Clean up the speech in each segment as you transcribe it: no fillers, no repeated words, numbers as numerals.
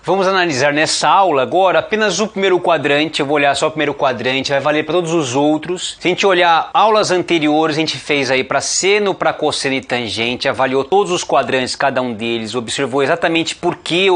Vamos analisar nessa aula agora apenas o primeiro quadrante. Eu vou olhar só o primeiro quadrante, vai valer para todos os outros. Se a gente olhar aulas anteriores, a gente fez aí para seno, para cosseno e tangente, avaliou todos os quadrantes, cada um deles, observou exatamente por que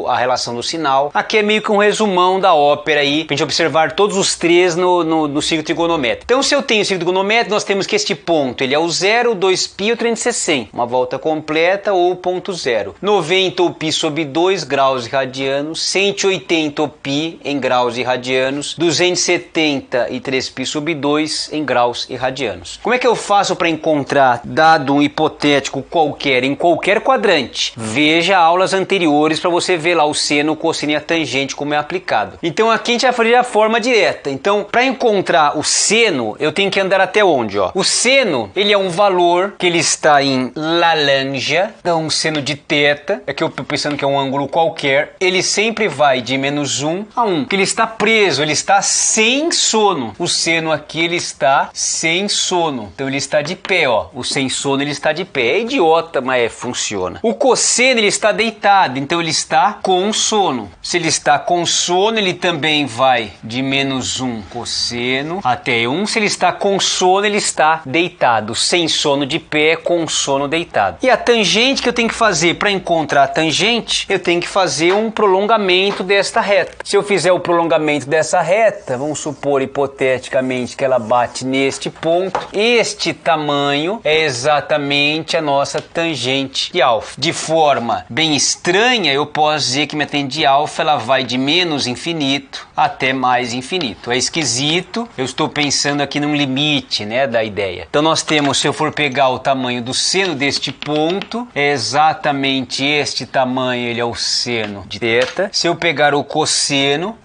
a relação do sinal. Aqui é meio que um resumão da ópera aí, para a gente observar todos os três no ciclo trigonométrico. Então, se eu tenho o ciclo trigonométrico, nós temos que este ponto, ele é o 0, 2π ou 360, uma volta completa ou ponto zero. 90 o π sobre 2 graus e radianos, 180 o π em graus e radianos, 273 π sobre 2 em graus e radianos. Como é que eu faço para encontrar dado um hipotético qualquer em qualquer quadrante? Veja aulas anteriores para você ver lá o seno, o cosseno e a tangente como é aplicado. Então aqui a gente vai fazer a forma direta. Então, para encontrar o seno, eu tenho que andar até onde? Ó? O seno, ele é um valor que ele está em laranja, então um seno de θ, é que eu estou pensando que é um ângulo qualquer, ele sempre vai de -1 a 1, que ele está preso, ele está sem sono. O seno aqui, ele está sem sono, então ele está de pé, ó. O sem sono, ele está de pé. É idiota, mas funciona. O cosseno, ele está deitado, então ele está com sono. Se ele está com sono, ele também vai de -1 cosseno até 1. Se ele está com sono, ele está deitado. Sem sono de pé, com sono deitado. E a tangente que eu tenho que fazer para encontrar a tangente, eu tenho que fazer um prolongamento desta reta. Se eu fizer o prolongamento dessa reta, vamos supor hipoteticamente que ela bate neste ponto, este tamanho é exatamente a nossa tangente de alfa. De forma bem estranha, eu posso dizer que minha tangente de alfa ela vai de menos infinito até mais infinito. É esquisito, eu estou pensando aqui num limite, né, da ideia. Então nós temos, se eu for pegar o tamanho do seno deste ponto, é exatamente este tamanho, ele é o seno de θ. Se eu pegar o cosseno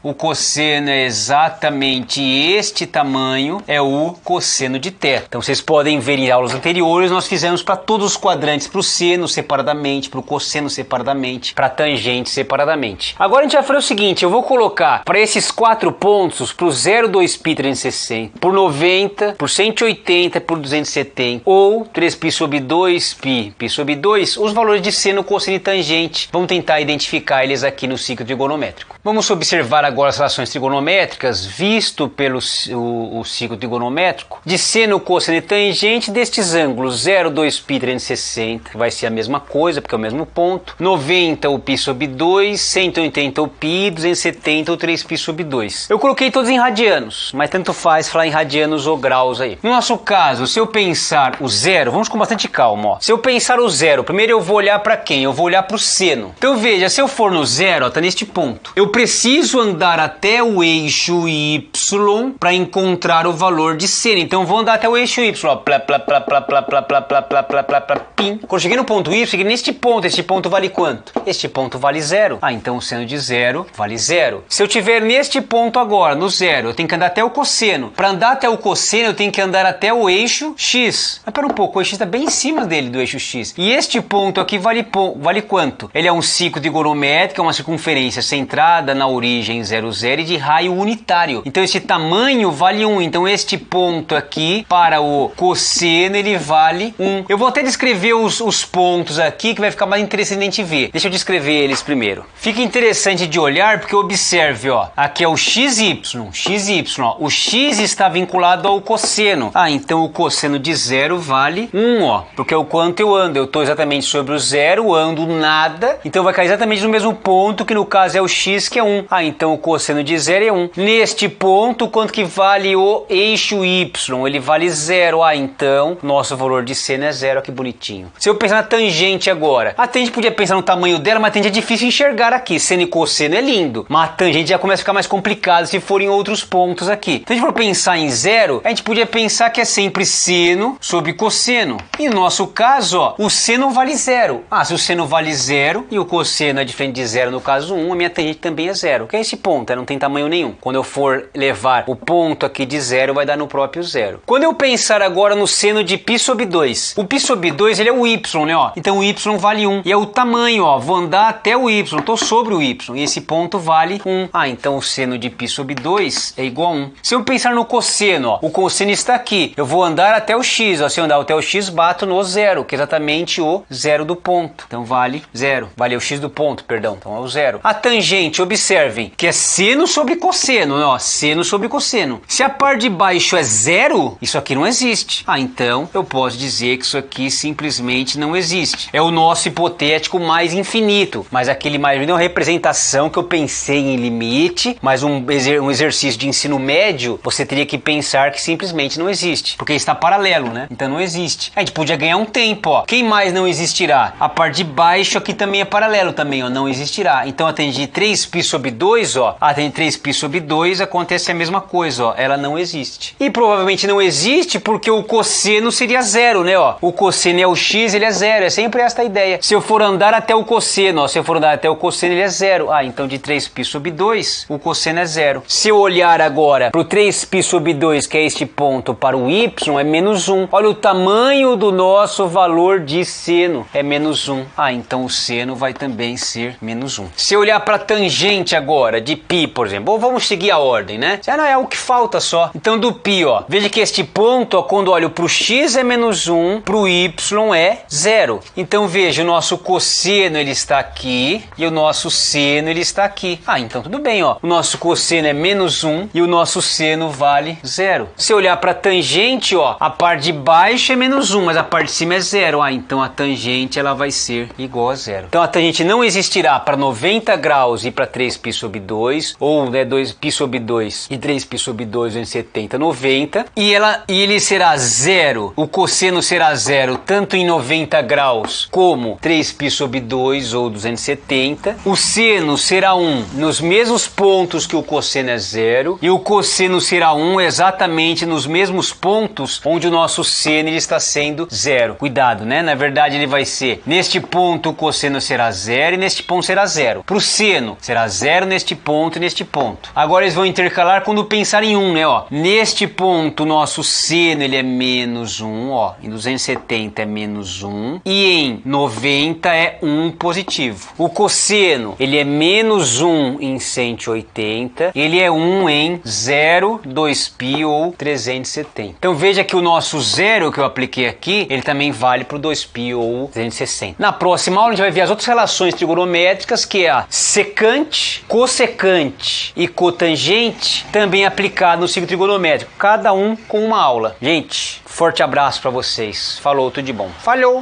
é exatamente este tamanho, é o cosseno de θ. Então vocês podem ver em aulas anteriores, nós fizemos para todos os quadrantes, para o seno separadamente, para o cosseno separadamente, para a tangente separadamente. Agora a gente vai fazer o seguinte, eu vou colocar para esses 4 pontos, para o 0, 2π, 360, por 90, por 180, por 270, ou 3π sobre 2π, π sobre 2, os valores de seno, cosseno e tangente. Vamos tentar identificar eles aqui no ciclo trigonométrico. Vamos observar agora as relações trigonométricas visto pelo o ciclo trigonométrico de seno, cosseno e tangente destes ângulos 0, 2π, 360, que vai ser a mesma coisa porque é o mesmo ponto, 90 o π sobre 2, 180 o π, 270 o 3π sobre 2. Eu coloquei todos em radianos, mas tanto faz falar em radianos ou graus aí. No nosso caso, se eu pensar o zero, vamos com bastante calma, ó. Se eu pensar o zero, primeiro eu vou olhar para quem? Eu vou olhar para o seno. Então veja, se eu for no zero, ó, tá neste ponto. Eu preciso andar até o eixo y para encontrar o valor de seno. Então eu vou andar até o eixo y, ó. Pim. Quando eu cheguei no ponto y, cheguei neste ponto. Este ponto vale quanto? Este ponto vale zero. Ah, então o seno de zero vale zero. Se eu tiver neste ponto agora, no zero, eu tenho que andar até o cosseno. Para andar até o cosseno, eu tenho que andar até o eixo x. Mas pera um pouco, o eixo está bem em cima dele, do eixo x. E este ponto aqui vale quanto? Ele é um ciclo trigonométrico, é uma circunferência centrada na origem 0, 0 e de raio unitário. Então esse tamanho vale 1. Então este ponto aqui, para o cosseno, ele vale 1. Eu vou até descrever os pontos aqui, que vai ficar mais interessante a gente ver. Deixa eu descrever eles primeiro. Fica interessante de olhar, porque observe, ó. Aqui é o xy, ó. O x está vinculado ao cosseno. Ah, então o cosseno de zero vale 1, ó. Porque é o quanto eu ando. Eu estou exatamente sobre o zero, ando nada. Então vai cair exatamente no mesmo ponto, que no caso é o x, que é 1. Ah, então o cosseno de zero é 1. Neste ponto, quanto que vale o eixo y? Ele vale 0. Ah, então nosso valor de seno é 0. Que bonitinho. Se eu pensar na tangente agora, a tangente podia pensar no tamanho dela, mas a tangente é difícil enxergar aqui. Seno e cosseno é lindo, mas a tangente já começa a ficar mais complicado se for em outros pontos aqui. Se a gente for pensar em zero, a gente podia pensar que é sempre seno sobre cosseno. E no nosso caso, ó, o seno vale 0. Ah, se o seno vale 0 e o cosseno é diferente de 0, no caso 1, a minha tangente também é 0. Que é esse ponto, não tem tamanho nenhum. Quando eu for levar o ponto aqui de 0, vai dar no próprio 0. Quando eu pensar agora no seno de π sobre 2, o π sobre 2 ele é o y, né? Ó. Então o y vale 1. E é o tamanho, ó. Vou andar até o y, estou sobre o y. E esse ponto vale 1. Ah, então o seno de π sobre 2 é igual a 1. Se eu pensar no cosseno, ó, o cosseno está aqui. Eu vou andar até o x, ó. Se eu andar até o x, bato no 0, que é exatamente o 0 do ponto. Então vale 0. Vale o x do ponto, perdão. Então então é o zero. A tangente, observem, que é seno sobre cosseno, né? Ó, seno sobre cosseno. Se a parte de baixo é zero, isso aqui não existe. Ah, então eu posso dizer que isso aqui simplesmente não existe. É o nosso hipotético mais infinito, mas aquele mais é uma representação que eu pensei em limite, mas um exercício de ensino médio, você teria que pensar que simplesmente não existe, porque está paralelo, né? Então não existe. A gente podia ganhar um tempo, ó. Quem mais não existirá? A parte de baixo aqui também é paralelo também, ó, não existirá. Então a tangente de 3π sobre 2, ó, a tangente de 3π sobre 2 acontece a mesma coisa, ó, ela não existe. E provavelmente não existe porque o cosseno seria zero, né, ó. O cosseno é o x, ele é zero, é sempre esta a ideia. Se eu for andar até o cosseno, ó, se eu for andar até o cosseno, ele é zero. Ah, então de 3π sobre 2, o cosseno é zero. Se eu olhar agora para o 3π sobre 2, que é este ponto, para o y, é menos 1. Olha o tamanho do nosso valor de seno, é menos 1. Ah, então o seno vai também ser menos 1. Se eu olhar para a tangente agora, de π, por exemplo, ou vamos seguir a ordem, né? Já não é o que falta só. Então do π, ó, veja que este ponto, ó, quando olho para o x é menos 1, para o y é 0. Então veja, o nosso cosseno ele está aqui e o nosso seno ele está aqui. Ah, então tudo bem, ó. O nosso cosseno é menos 1 e o nosso seno vale 0. Se eu olhar para a tangente, ó, a parte de baixo é menos 1, mas a parte de cima é 0. Ah, então a tangente ela vai ser igual a 0. Então a tangente não existirá para 90 graus e para 3π sobre 2, ou né, 2π sobre 2 e 3π sobre 2, 270, 90. E ele será 0, o cosseno será 0 tanto em 90 graus como 3π sobre 2 ou 270. O seno será 1 nos mesmos pontos que o cosseno é 0 e o cosseno será 1 exatamente nos mesmos pontos onde o nosso seno ele está sendo 0. Cuidado, né? Na verdade ele vai ser neste ponto o cosseno será 0 e neste ponto será 0. Para o seno será 0 neste ponto e neste ponto. Agora eles vão intercalar quando pensar em 1, né? Ó, neste ponto o nosso seno ele é menos 1, ó, em 270 é menos 1 e em 90 é 1 positivo. O cosseno ele é menos 1 em 180, ele é 1 em 0, 2π ou 370. Então veja que o nosso 0 que eu apliquei aqui, ele também vale para o 2π ou 360. Na próxima aula a gente vai ver as outras relações trigonométricas, que é a secante, cossecante e cotangente, também aplicado no ciclo trigonométrico, cada um com uma aula. Gente, forte abraço para vocês. Falou, tudo de bom. Falhou!